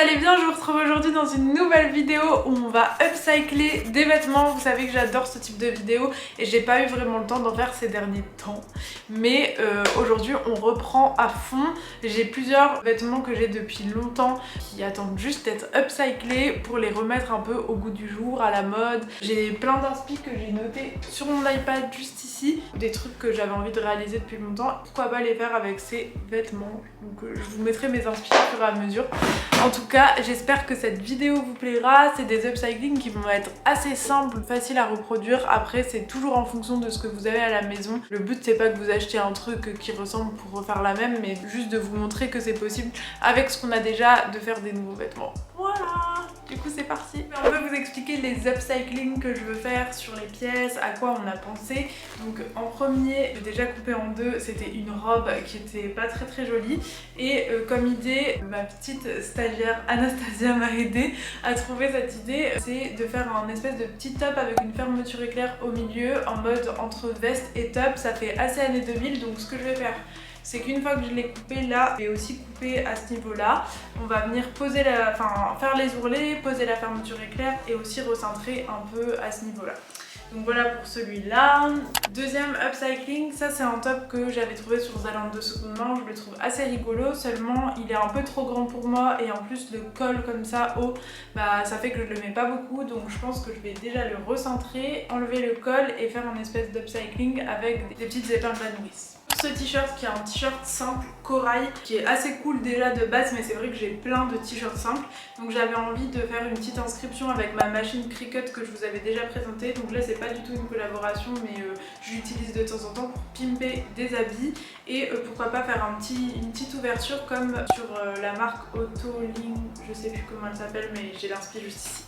allez bien, je vous retrouve aujourd'hui dans une nouvelle vidéo où on va upcycler des vêtements. Vous savez que j'adore ce type de vidéo et j'ai pas eu vraiment le temps d'en faire ces derniers temps. Mais aujourd'hui on reprend à fond. J'ai plusieurs vêtements que j'ai depuis longtemps qui attendent juste d'être upcyclés pour les remettre un peu au goût du jour, à la mode. J'ai plein d'inspi que j'ai notés sur mon iPad juste ici. Des trucs que j'avais envie de réaliser depuis longtemps. Pourquoi pas les faire avec ces vêtements. Donc je vous mettrai mes inspi au fur et à mesure. En tout cas, j'espère que cette vidéo vous plaira. C'est des upcycling qui vont être assez simples, faciles à reproduire. Après, c'est toujours en fonction de ce que vous avez à la maison. Le but, c'est pas que vous achetiez un truc qui ressemble pour refaire la même, mais juste de vous montrer que c'est possible avec ce qu'on a déjà de faire des nouveaux vêtements. Voilà, du coup c'est parti. On va vous expliquer les upcycling que je veux faire sur les pièces, à quoi on a pensé. Donc en premier, j'ai déjà coupé en deux, c'était une robe qui était pas très jolie. Et comme idée, ma petite stagiaire Anastasia m'a aidé à trouver cette idée. C'est de faire un espèce de petit top avec une fermeture éclair au milieu, en mode entre veste et top. Ça fait assez années 2000, donc ce que je vais faire, c'est qu'une fois que je l'ai coupé là, je vais aussi couper à ce niveau-là. On va venir poser faire les ourlets, poser la fermeture éclair et aussi recentrer un peu à ce niveau-là. Donc voilà pour celui-là. Deuxième upcycling, ça c'est un top que j'avais trouvé sur Zalando de seconde main. Je le trouve assez rigolo, seulement il est un peu trop grand pour moi et en plus le col comme ça haut, ça fait que je le mets pas beaucoup. Donc je pense que je vais déjà le recentrer, enlever le col et faire un espèce d'upcycling avec des petites épingles à nourrice. Ce t-shirt qui est un t-shirt simple corail qui est assez cool déjà de base, mais c'est vrai que j'ai plein de t-shirts simples, donc j'avais envie de faire une petite inscription avec ma machine Cricut que je vous avais déjà présentée. Donc là c'est pas du tout une collaboration, mais je l'utilise de temps en temps pour pimper des habits et pourquoi pas faire une petite ouverture comme sur la marque Autoling, je sais plus comment elle s'appelle, mais j'ai l'inspi juste ici.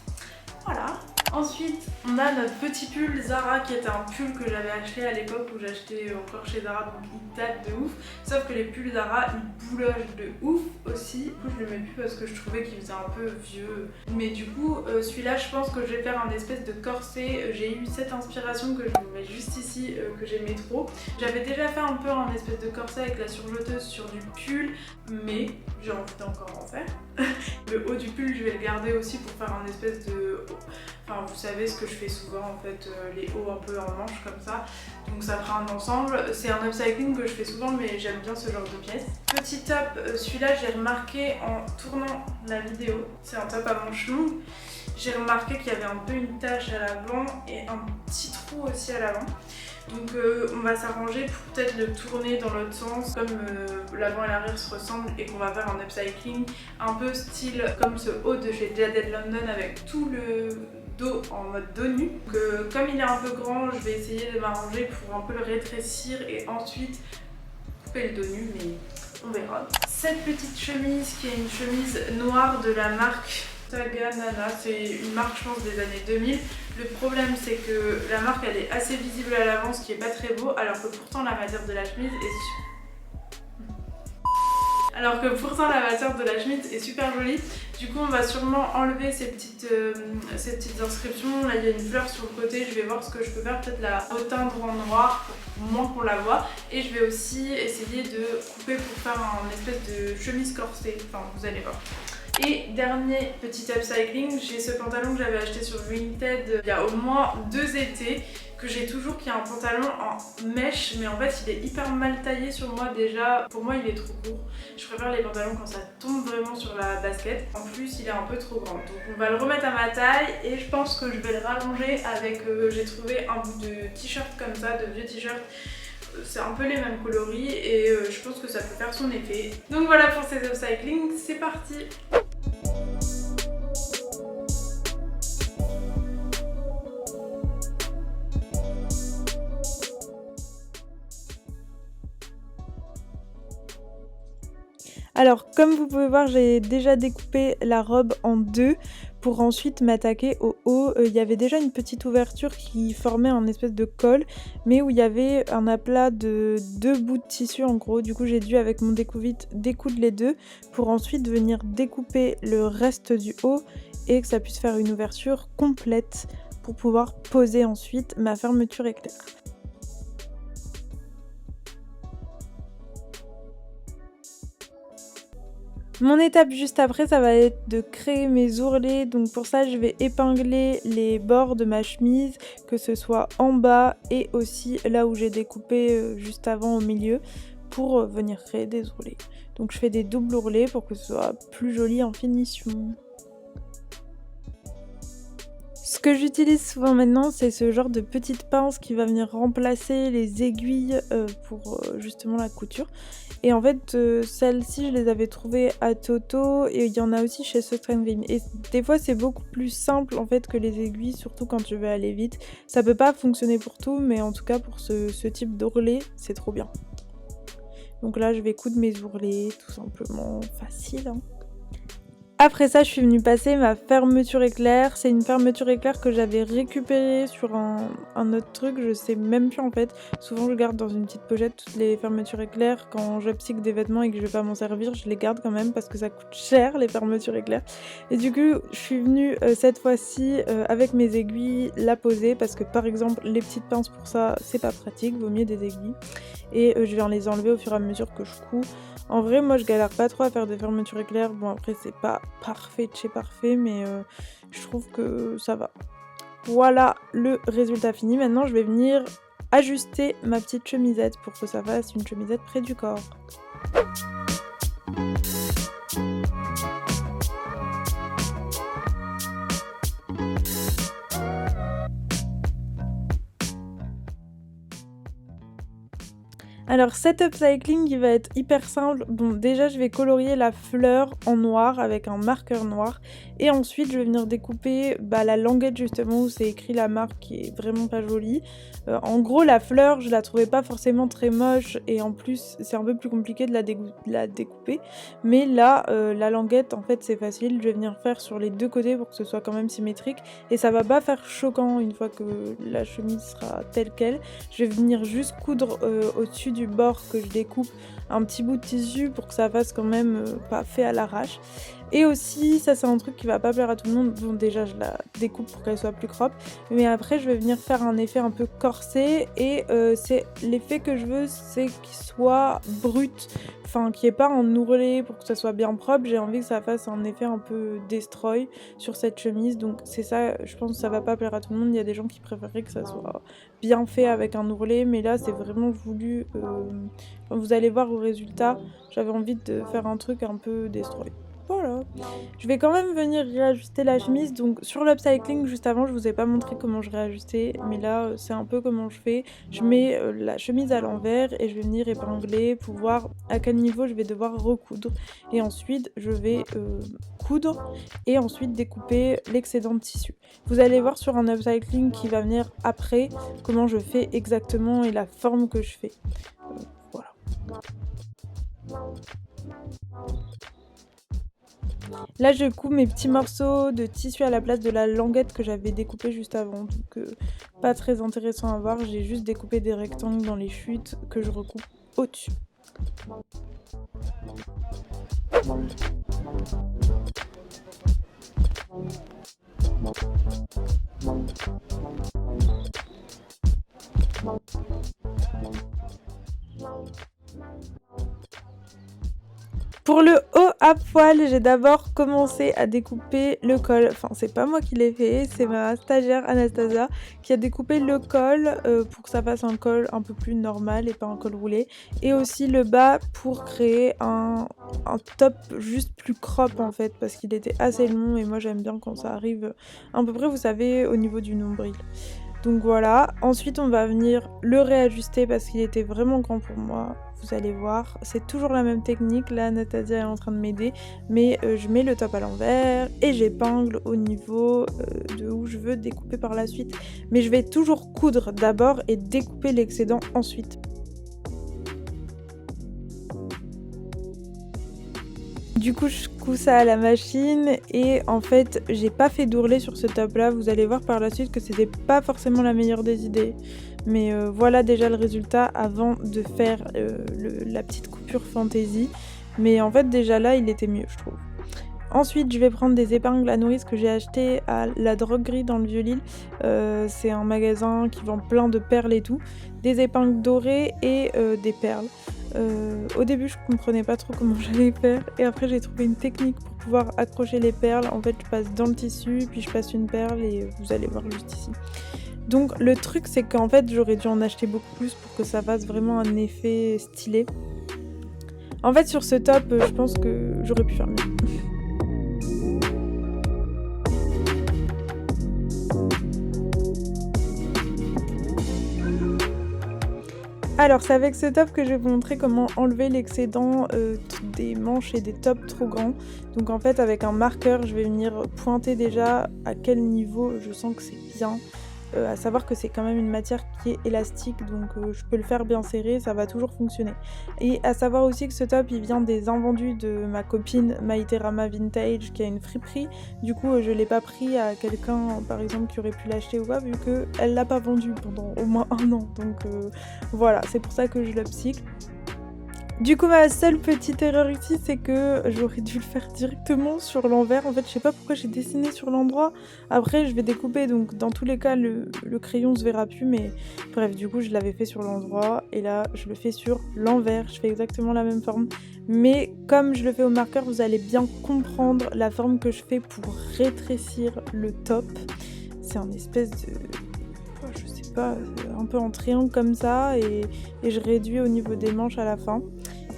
Voilà. Ensuite, on a notre petit pull Zara qui était un pull que j'avais acheté à l'époque où j'achetais encore chez Zara, donc il date de ouf. Sauf que les pulls Zara, ils boulogent de ouf aussi. Du coup, je le mets plus parce que je trouvais qu'il faisait un peu vieux. Mais du coup, celui-là, je pense que je vais faire un espèce de corset. J'ai eu cette inspiration que je vous mets juste ici, que j'aimais trop. J'avais déjà fait un peu un espèce de corset avec la surjeteuse sur du pull, mais j'ai envie d'encore en faire. Le haut du pull, je vais le garder aussi pour faire un espèce de... Enfin, vous savez ce que je fais souvent en fait, les hauts un peu en manche comme ça. Donc ça fera un ensemble. C'est un upcycling que je fais souvent, mais j'aime bien ce genre de pièce. Petit top, celui-là j'ai remarqué en tournant la vidéo. C'est un top à manches longues. J'ai remarqué qu'il y avait un peu une tache à l'avant et un petit trou aussi à l'avant. Donc on va s'arranger pour peut-être le tourner dans l'autre sens, comme l'avant et l'arrière se ressemblent et qu'on va faire un upcycling un peu style comme ce haut de chez Jaded London avec tout le dos en mode dos nu. Donc comme il est un peu grand, je vais essayer de m'arranger pour un peu le rétrécir et ensuite couper le dos nu, mais on verra. Cette petite chemise qui est une chemise noire de la marque Taganana, c'est une marque je pense des années 2000. Le problème c'est que la marque elle est assez visible à l'avant, ce qui est pas très beau, alors que pourtant la matière de la chemise est super jolie. Du coup on va sûrement enlever ces petites inscriptions. Là il y a une fleur sur le côté, je vais voir ce que je peux faire, peut-être la reteindre en noir pour moins qu'on la voit. Et je vais aussi essayer de couper pour faire un espèce de chemise corsée, enfin vous allez voir. Et dernier petit upcycling, j'ai ce pantalon que j'avais acheté sur Vinted il y a au moins 2 étés, que j'ai toujours, qui est un pantalon en mèche, mais en fait il est hyper mal taillé sur moi déjà. Pour moi il est trop court. Je préfère les pantalons quand ça tombe vraiment sur la basket. En plus il est un peu trop grand. Donc on va le remettre à ma taille et je pense que je vais le rallonger avec, j'ai trouvé un bout de t-shirt comme ça, de vieux t-shirt. C'est un peu les mêmes coloris et je pense que ça peut faire son effet. Donc voilà pour ces upcycling, c'est parti! Alors comme vous pouvez voir, j'ai déjà découpé la robe en deux pour ensuite m'attaquer au haut. Il y avait déjà une petite ouverture qui formait un espèce de col, mais où il y avait un aplat de 2 bouts de tissu en gros. Du coup j'ai dû avec mon découvite découdre les deux pour ensuite venir découper le reste du haut et que ça puisse faire une ouverture complète pour pouvoir poser ensuite ma fermeture éclair. Mon étape juste après, ça va être de créer mes ourlets. Donc pour ça, je vais épingler les bords de ma chemise, que ce soit en bas et aussi là où j'ai découpé juste avant au milieu, pour venir créer des ourlets. Donc je fais des doubles ourlets pour que ce soit plus joli en finition. Ce que j'utilise souvent maintenant, c'est ce genre de petite pince qui va venir remplacer les aiguilles pour justement la couture. Et en fait, celles-ci, je les avais trouvées à Toto et il y en a aussi chez Sostrengreen. Et des fois, c'est beaucoup plus simple en fait que les aiguilles, surtout quand tu veux aller vite. Ça peut pas fonctionner pour tout, mais en tout cas pour ce type d'ourlet, c'est trop bien. Donc là, je vais coudre mes ourlets, tout simplement, facile, hein. Après ça, je suis venue passer ma fermeture éclair. C'est une fermeture éclair que j'avais récupérée sur un autre truc, je sais même plus en fait. Souvent, je garde dans une petite pochette toutes les fermetures éclair. Quand j'upcycle des vêtements et que je vais pas m'en servir, je les garde quand même parce que ça coûte cher les fermetures éclair. Et du coup, je suis venue cette fois-ci avec mes aiguilles la poser parce que par exemple, les petites pinces pour ça, c'est pas pratique, vaut mieux des aiguilles. Et je vais les enlever au fur et à mesure que je couds. En vrai, moi je galère pas trop à faire des fermetures éclair. Bon, après, c'est pas parfait de chez parfait, mais je trouve que ça va. Voilà le résultat fini. Maintenant, je vais venir ajuster ma petite chemisette pour que ça fasse une chemisette près du corps. Alors cet upcycling il va être hyper simple. Bon, déjà je vais colorier la fleur en noir avec un marqueur noir et ensuite je vais venir découper la languette justement où c'est écrit la marque qui est vraiment pas jolie. En gros la fleur je la trouvais pas forcément très moche et en plus c'est un peu plus compliqué de la découper, mais là la languette en fait c'est facile, je vais venir faire sur les deux côtés pour que ce soit quand même symétrique et ça va pas faire choquant une fois que la chemise sera telle quelle. Je vais venir juste coudre au-dessus du bord que je découpe un petit bout de tissu pour que ça fasse quand même pas fait à l'arrache. Et aussi, ça c'est un truc qui va pas plaire à tout le monde, bon déjà je la découpe pour qu'elle soit plus crop, mais après je vais venir faire un effet un peu corsé et c'est l'effet que je veux c'est qu'il soit brut, enfin qu'il n'y ait pas un ourlet pour que ça soit bien propre, j'ai envie que ça fasse un effet un peu destroy sur cette chemise, donc c'est ça, je pense que ça va pas plaire à tout le monde, il y a des gens qui préféreraient que ça soit bien fait avec un ourlet, mais là c'est vraiment voulu, vous allez voir au résultat, j'avais envie de faire un truc un peu destroy. Voilà. Je vais quand même venir réajuster la chemise, donc sur l'upcycling juste avant je vous ai pas montré comment je réajustais, mais là c'est un peu comment je fais. Je mets la chemise à l'envers et je vais venir épingler pour voir à quel niveau je vais devoir recoudre et ensuite je vais coudre et ensuite découper l'excédent de tissu. Vous allez voir sur un upcycling qui va venir après comment je fais exactement et la forme que je fais. Voilà. Là je couds mes petits morceaux de tissu à la place de la languette que j'avais découpée juste avant, donc pas très intéressant à voir, j'ai juste découpé des rectangles dans les chutes que je recoupe au-dessus. Pour le haut à poil, j'ai d'abord commencé à découper le col. Enfin, c'est pas moi qui l'ai fait, c'est ma stagiaire Anastasia qui a découpé le col pour que ça fasse un col un peu plus normal et pas un col roulé. Et aussi le bas pour créer un top juste plus crop en fait, parce qu'il était assez long et moi j'aime bien quand ça arrive à peu près, vous savez, au niveau du nombril. Donc voilà, ensuite on va venir le réajuster parce qu'il était vraiment grand pour moi, vous allez voir, c'est toujours la même technique, là Anastasia est en train de m'aider, mais je mets le top à l'envers et j'épingle au niveau de où je veux découper par la suite, mais je vais toujours coudre d'abord et découper l'excédent ensuite. Du coup je couds ça à la machine et en fait j'ai pas fait d'ourlet sur ce top là, vous allez voir par la suite que c'était pas forcément la meilleure des idées. Mais voilà déjà le résultat avant de faire la petite coupure fantaisie. Mais en fait déjà là il était mieux je trouve. Ensuite je vais prendre des épingles à nourrice que j'ai acheté à la droguerie dans le Vieux-Lille. C'est un magasin qui vend plein de perles et tout. Des épingles dorées et des perles. Au début je comprenais pas trop comment j'allais faire et après j'ai trouvé une technique pour pouvoir accrocher les perles. En fait je passe dans le tissu puis je passe une perle et vous allez voir juste ici. Donc le truc c'est qu'en fait j'aurais dû en acheter beaucoup plus pour que ça fasse vraiment un effet stylé. En fait sur ce top je pense que j'aurais pu faire mieux. Alors c'est avec ce top que je vais vous montrer comment enlever l'excédent des manches et des tops trop grands. Donc en fait avec un marqueur je vais venir pointer déjà à quel niveau je sens que c'est bien. À savoir que c'est quand même une matière qui est élastique donc je peux le faire bien serré, ça va toujours fonctionner. Et à savoir aussi que ce top il vient des invendus de ma copine Maïterama Vintage qui a une friperie. Du coup je l'ai pas pris à quelqu'un par exemple qui aurait pu l'acheter ou quoi vu qu'elle l'a pas vendu pendant au moins 1 an. Donc voilà, c'est pour ça que je l'upcycle. Du coup ma seule petite erreur ici c'est que j'aurais dû le faire directement sur l'envers. En fait je sais pas pourquoi j'ai dessiné sur l'endroit. Après je vais découper donc dans tous les cas le crayon se verra plus mais bref du coup je l'avais fait sur l'endroit et là je le fais sur l'envers. Je fais exactement la même forme mais comme je le fais au marqueur vous allez bien comprendre la forme que je fais pour rétrécir le top. C'est un espèce de... je sais pas, un peu en triangle comme ça et je réduis au niveau des manches à la fin.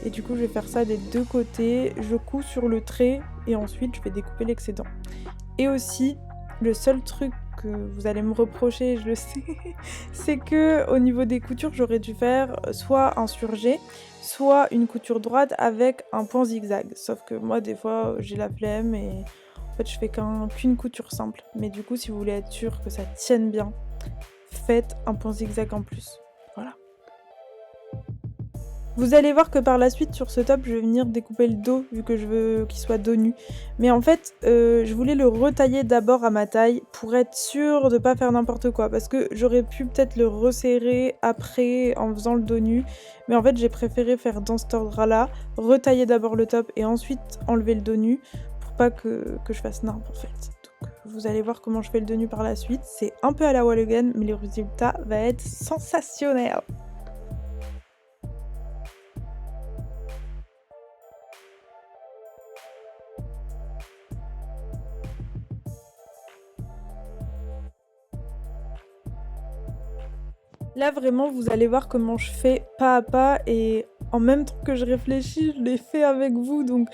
Et du coup je vais faire ça des deux côtés, je couds sur le trait et ensuite je vais découper l'excédent. Et aussi, le seul truc que vous allez me reprocher, je le sais, c'est que au niveau des coutures j'aurais dû faire soit un surjet, soit une couture droite avec un point zigzag. Sauf que moi des fois j'ai la flemme et en fait je fais qu'une couture simple. Mais du coup si vous voulez être sûr que ça tienne bien, faites un point zigzag en plus. Voilà. Vous allez voir que par la suite sur ce top je vais venir découper le dos vu que je veux qu'il soit dos nu. Mais en fait je voulais le retailler d'abord à ma taille pour être sûre de pas faire n'importe quoi. Parce que j'aurais pu peut-être le resserrer après en faisant le dos nu. Mais en fait j'ai préféré faire dans cet ordre là, retailler d'abord le top et ensuite enlever le dos nu pour pas que je fasse n'importe en fait. Donc vous allez voir comment je fais le dos nu par la suite. C'est un peu à la wall again mais le résultat va être sensationnel. Là vraiment vous allez voir comment je fais pas à pas et en même temps que je réfléchis, je l'ai fait avec vous. Donc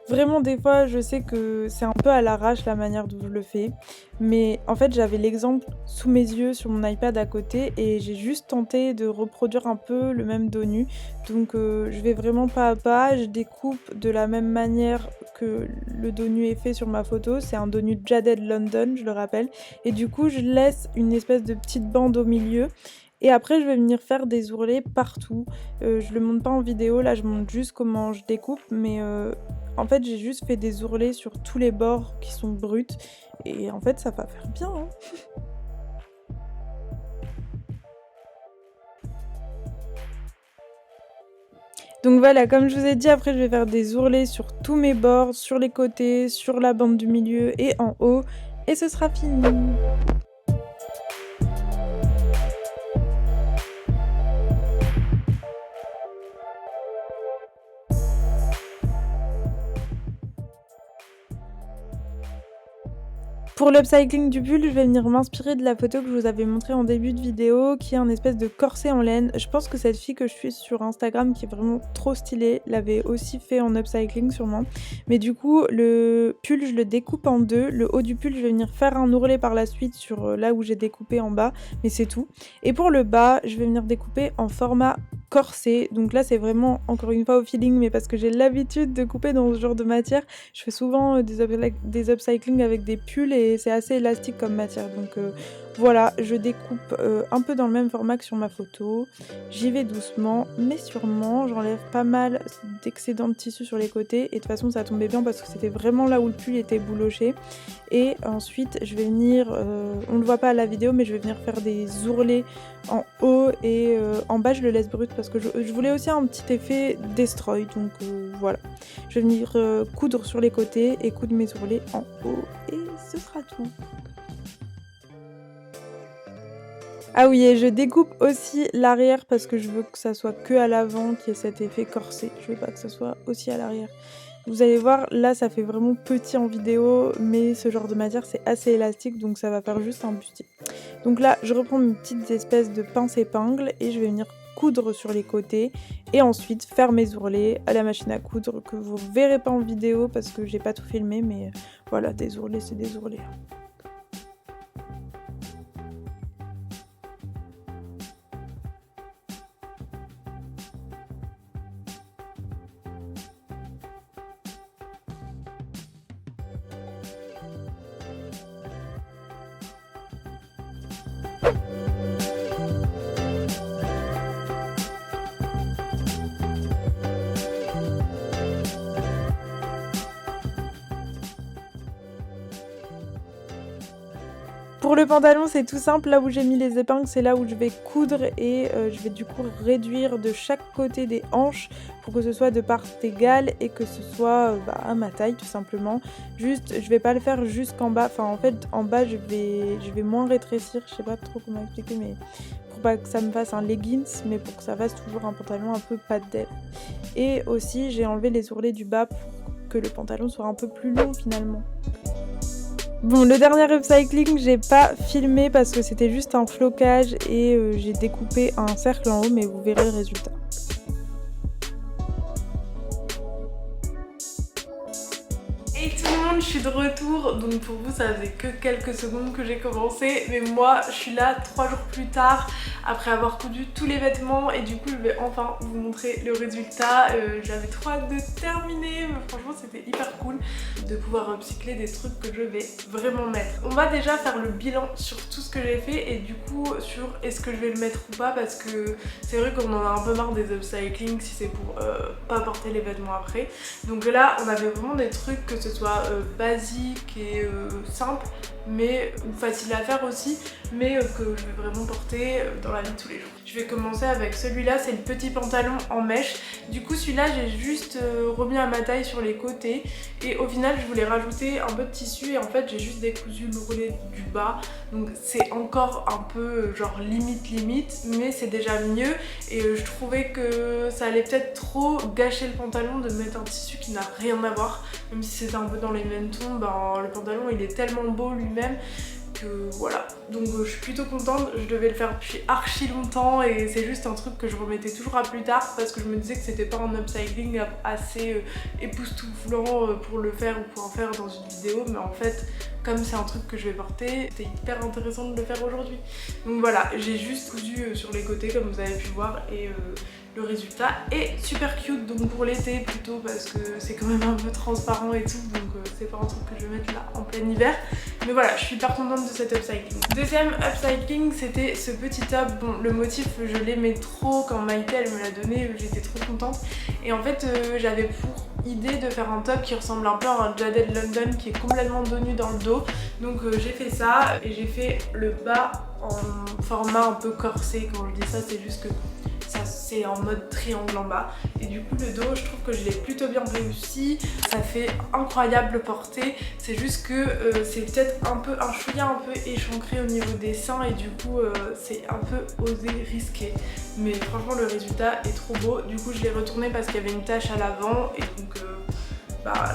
vraiment des fois je sais que c'est un peu à l'arrache la manière dont je le fais. Mais en fait j'avais l'exemple sous mes yeux sur mon iPad à côté et j'ai juste tenté de reproduire un peu le même dos nu. Donc je vais vraiment pas à pas, je découpe de la même manière que le dos nu est fait sur ma photo. C'est un dos nu Jaded London, je le rappelle. Et du coup je laisse une espèce de petite bande au milieu. Et après je vais venir faire des ourlets partout. Je le montre pas en vidéo, là je montre juste comment je découpe, mais en fait j'ai juste fait des ourlets sur tous les bords qui sont bruts. Et en fait ça va faire bien hein. Donc voilà, comme je vous ai dit, après je vais faire des ourlets sur tous mes bords, sur les côtés, sur la bande du milieu et en haut. Et ce sera fini. Pour l'upcycling du pull, je vais venir m'inspirer de la photo que je vous avais montrée en début de vidéo, qui est un espèce de corset en laine. Je pense que cette fille que je suis sur Instagram, qui est vraiment trop stylée, l'avait aussi fait en upcycling sûrement. Mais du coup, le pull, je le découpe en deux. Le haut du pull, je vais venir faire un ourlet par la suite sur là où j'ai découpé en bas, mais c'est tout. Et pour le bas, je vais venir découper en format corset. Donc là, c'est vraiment, encore une fois, au feeling, mais parce que j'ai l'habitude de couper dans ce genre de matière. Je fais souvent des upcycling avec des pulls et c'est assez élastique comme matière. Donc voilà, je découpe un peu dans le même format que sur ma photo. J'y vais doucement, mais sûrement. J'enlève pas mal d'excédents de tissu sur les côtés. Et de toute façon, ça tombait bien parce que c'était vraiment là où le pull était bouloché. Et ensuite, je vais venir, on le voit pas à la vidéo, mais je vais venir faire des ourlets en haut et en bas, je le laisse brut parce que je voulais aussi un petit effet destroy. Donc voilà, je vais venir coudre sur les côtés et coudre mes ourlets en haut et ce sera tout. Ah oui, et je découpe aussi l'arrière parce que je veux que ça soit que à l'avant, qu'il y ait cet effet corsé. Je veux pas que ça soit aussi à l'arrière. Vous allez voir, là ça fait vraiment petit en vidéo, mais ce genre de matière c'est assez élastique, donc ça va faire juste un bustier. Donc là, je reprends mes petites espèces de pinces épingles et je vais venir coudre sur les côtés et ensuite faire mes ourlets à la machine à coudre que vous verrez pas en vidéo parce que j'ai pas tout filmé, mais voilà, des ourlets c'est des ourlets. Pour le pantalon, c'est tout simple, là où j'ai mis les épingles, c'est là où je vais coudre et je vais du coup réduire de chaque côté des hanches pour que ce soit de part égale et que ce soit à ma taille tout simplement. Juste, je vais pas le faire jusqu'en bas, enfin en fait en bas je vais moins rétrécir, je sais pas trop comment expliquer, mais pour pas que ça me fasse un leggings, mais pour que ça fasse toujours un pantalon un peu pas de def. Et aussi j'ai enlevé les ourlets du bas pour que le pantalon soit un peu plus long finalement. Bon, le dernier upcycling, j'ai pas filmé parce que c'était juste un flocage et j'ai découpé un cercle en haut, mais vous verrez le résultat. Hey tout le monde, je suis de retour, donc pour vous ça faisait que quelques secondes que j'ai commencé, mais moi je suis là 3 jours plus tard après avoir cousu tous les vêtements et du coup je vais enfin vous montrer le résultat. J'avais trop hâte de terminer, mais franchement c'était hyper cool de pouvoir upcycler des trucs que je vais vraiment mettre. On va déjà faire le bilan sur tout ce que j'ai fait et du coup sur est-ce que je vais le mettre ou pas, parce que c'est vrai qu'on en a un peu marre des upcycling si c'est pour pas porter les vêtements après. Donc là on avait vraiment des trucs que ce soit basique et simple, mais ou facile à faire aussi, mais que je vais vraiment porter dans la vie de tous les jours. Je vais commencer avec celui-là, c'est le petit pantalon en mèche. Du coup celui-là j'ai juste remis à ma taille sur les côtés et au final je voulais rajouter un peu de tissu et en fait j'ai juste décousu l'ourlet du bas, donc c'est encore un peu genre limite, mais c'est déjà mieux et je trouvais que ça allait peut-être trop gâcher le pantalon de mettre un tissu qui n'a rien à voir, même si c'était un peu dans les mêmes tons. Le pantalon il est tellement beau lui-même que voilà, donc je suis plutôt contente. Je devais le faire depuis archi longtemps et c'est juste un truc que je remettais toujours à plus tard parce que je me disais que c'était pas un upcycling assez époustouflant pour le faire ou pour en faire dans une vidéo, mais en fait comme c'est un truc que je vais porter, c'était hyper intéressant de le faire aujourd'hui. Donc voilà, j'ai juste cousu sur les côtés comme vous avez pu voir et le résultat est super cute, donc pour l'été plutôt parce que c'est quand même un peu transparent et tout, donc c'est pas un truc que je vais mettre là en plein hiver. Mais voilà, je suis hyper contente de cet upcycling. Deuxième upcycling, c'était ce petit top. Bon, le motif je l'aimais trop quand Maïté elle me l'a donné, j'étais trop contente. Et en fait j'avais pour idée de faire un top qui ressemble un peu à un Jaded London qui est complètement dos nu dans le dos. Donc j'ai fait ça et j'ai fait le bas en format un peu corsé. Quand je dis ça, c'est juste que c'est en mode triangle en bas et du coup le dos je trouve que je l'ai plutôt bien réussi, ça fait incroyable porter, c'est juste que c'est peut-être un chouïa un peu échancré au niveau des seins et du coup c'est un peu osé, risqué, mais franchement le résultat est trop beau. Du coup je l'ai retourné parce qu'il y avait une tache à l'avant et donc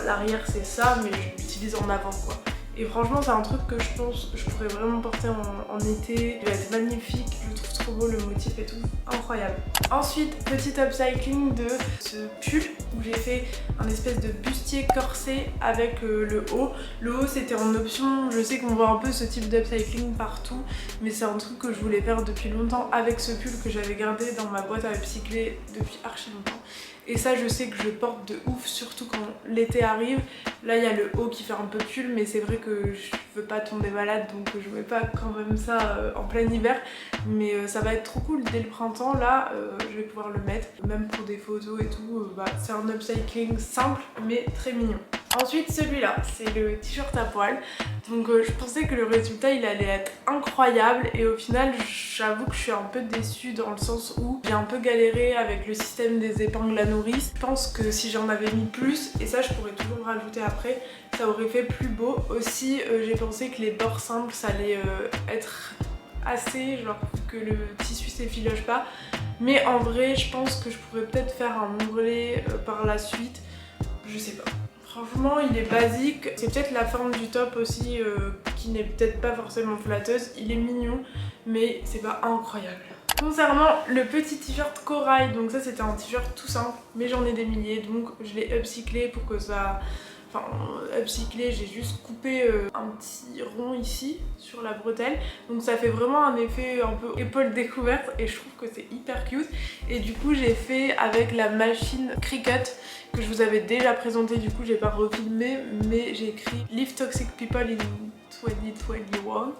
l'arrière c'est ça, mais je l'utilise en avant quoi. Et franchement c'est un truc que je pense que je pourrais vraiment porter en été, il va être magnifique, je le trouve trop beau, le motif et tout, incroyable. Ensuite petit upcycling de ce pull où j'ai fait un espèce de bustier corsé avec le haut. Le haut c'était en option, je sais qu'on voit un peu ce type d'upcycling partout, mais c'est un truc que je voulais faire depuis longtemps avec ce pull que j'avais gardé dans ma boîte à upcycler depuis archi longtemps. Et ça je sais que je porte de ouf, surtout quand l'été arrive. Là il y a le haut qui fait un peu pull, mais c'est vrai que je veux pas tomber malade, donc je mets pas quand même ça en plein hiver. Mais ça va être trop cool dès le printemps, là je vais pouvoir le mettre, même pour des photos et tout. C'est un upcycling simple mais très mignon. Ensuite celui-là, c'est le t-shirt à poil. Donc je pensais que le résultat il allait être incroyable et au final j'avoue que je suis un peu déçue dans le sens où j'ai un peu galéré avec le système des épingles à nourrice. Je pense que si j'en avais mis plus, et ça je pourrais toujours rajouter après, ça aurait fait plus beau. Aussi j'ai pensé que les bords simples ça allait être assez, genre que le tissu s'effiloche pas. Mais en vrai, je pense que je pourrais peut-être faire un ourlet par la suite. Je sais pas. Franchement, il est basique. C'est peut-être la forme du top aussi qui n'est peut-être pas forcément flatteuse. Il est mignon, mais c'est pas incroyable. Concernant le petit t-shirt corail, donc ça c'était un t-shirt tout simple, mais j'en ai des milliers, donc je l'ai upcyclé pour que ça... Enfin, upcyclé, j'ai juste coupé un petit rond ici sur la bretelle, donc ça fait vraiment un effet un peu épaule découverte et je trouve que c'est hyper cute. Et du coup j'ai fait avec la machine Cricut que je vous avais déjà présenté, du coup j'ai pas refilmé, mais j'ai écrit Leave Toxic People in 2021.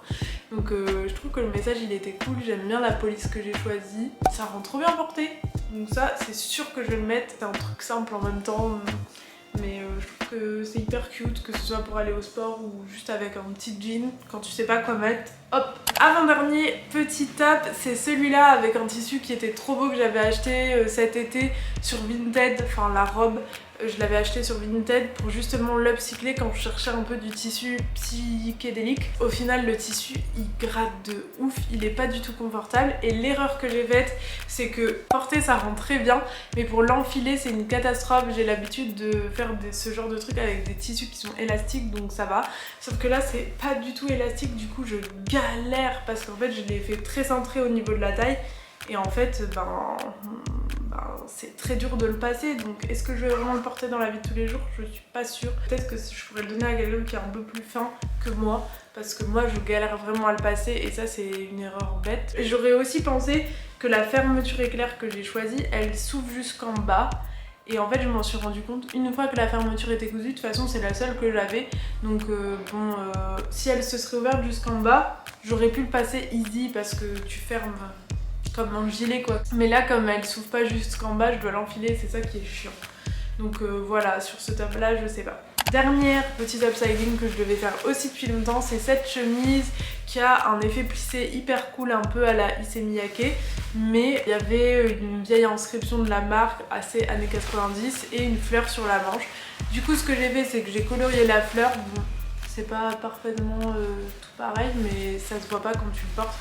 Donc je trouve que le message il était cool, j'aime bien la police que j'ai choisie, ça rend trop bien porté. Donc ça c'est sûr que je vais le mettre, c'est un truc simple en même temps. Mais je trouve que c'est hyper cute, que ce soit pour aller au sport ou juste avec un petit jean quand tu sais pas quoi mettre. Hop. Avant-dernier petit top, c'est celui-là avec un tissu qui était trop beau que j'avais acheté cet été sur Vinted, enfin la robe. Je l'avais acheté sur Vinted pour justement l'upcycler quand je cherchais un peu du tissu psychédélique. Au final le tissu il gratte de ouf, il est pas du tout confortable et l'erreur que j'ai faite c'est que porter ça rend très bien mais pour l'enfiler c'est une catastrophe. J'ai l'habitude de faire ce genre de trucs avec des tissus qui sont élastiques donc ça va. Sauf que là c'est pas du tout élastique, du coup je galère parce qu'en fait je l'ai fait très cintré au niveau de la taille et en fait c'est très dur de le passer. Donc est-ce que je vais vraiment le porter dans la vie de tous les jours? Je suis pas sûre. Peut-être que je pourrais le donner à quelqu'un qui est un peu plus fin que moi parce que moi je galère vraiment à le passer et ça c'est une erreur bête. J'aurais aussi pensé que la fermeture éclair que j'ai choisie elle s'ouvre jusqu'en bas. Et en fait je m'en suis rendu compte une fois que la fermeture était cousue, de toute façon c'est la seule que j'avais. Donc si elle se serait ouverte jusqu'en bas, j'aurais pu le passer easy parce que tu fermes comme un gilet quoi. Mais là comme elle s'ouvre pas jusqu'en bas, je dois l'enfiler, c'est ça qui est chiant. Donc voilà, sur ce top là je sais pas. Dernière petite upcycling que je devais faire aussi depuis longtemps, c'est cette chemise qui a un effet plissé hyper cool un peu à la Issey Miyake. Mais il y avait une vieille inscription de la marque assez années 90 et une fleur sur la manche. Du coup ce que j'ai fait c'est que j'ai colorié la fleur. Bon, c'est pas parfaitement tout pareil mais ça se voit pas quand tu le portes.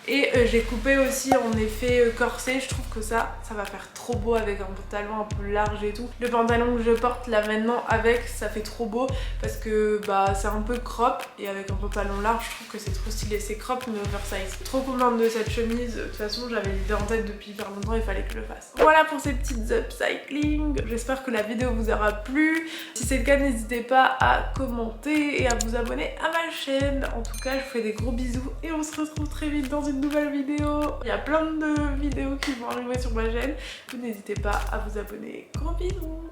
Et j'ai coupé aussi en effet corset, je trouve que ça va faire trop beau avec un pantalon un peu large et tout. Le pantalon que je porte là maintenant avec, ça fait trop beau parce que c'est un peu crop et avec un pantalon large, je trouve que c'est trop stylé. C'est crop mais oversize. Trop contente de cette chemise, de toute façon j'avais l'idée en tête depuis hyper longtemps, il fallait que je le fasse. Voilà pour ces petites upcycling, j'espère que la vidéo vous aura plu. Si c'est le cas, n'hésitez pas à commenter et à vous abonner à ma chaîne. En tout cas, je vous fais des gros bisous et on se retrouve très vite dans une nouvelle vidéo. Il y a plein de vidéos qui vont arriver sur ma chaîne. Vous n'hésitez pas à vous abonner. Gros bisous.